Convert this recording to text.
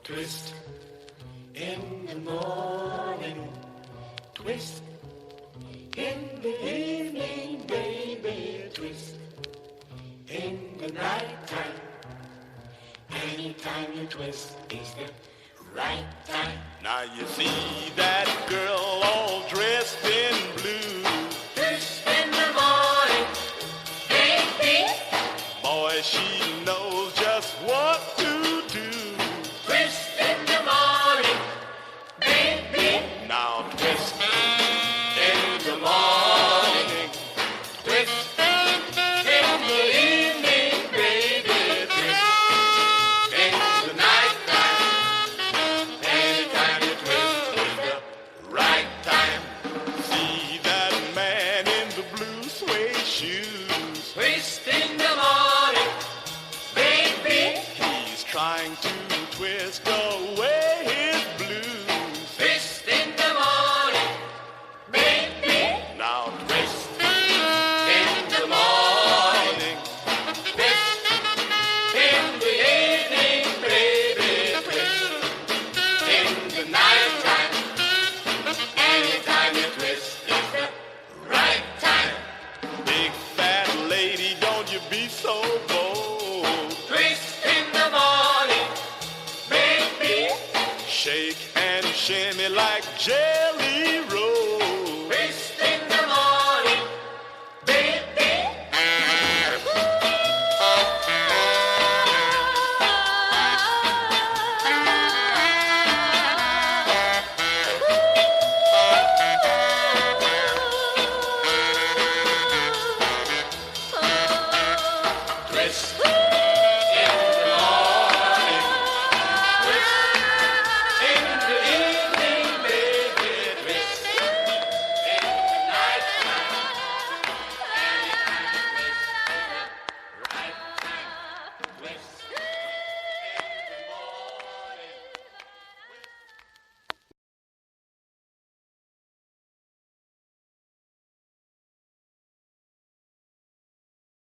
Twist in the morning, twist in the evening, baby, twist in the nighttime. Anytime you twist is the right time. Now you see that girl all dressed in blue. Twist in the morning, baby, Boy, she knows just what to do. twist in the morning, baby, Now twist in the morning, twist in the evening, baby, twist in the nighttime. Anytime you twist is the right time. see that man in the blue suede shoes. Twist in the morning, baby, He's trying to twist away his blues. twist in the morning, baby, Now twist in the morning, twist in the evening, baby, twist in the nighttime. Anytime you twist is the right time. big fat lady, don't you be so bold. Twist in the morning, baby, Shake and shimmy like jelly roll. twist in the morning, baby. Twist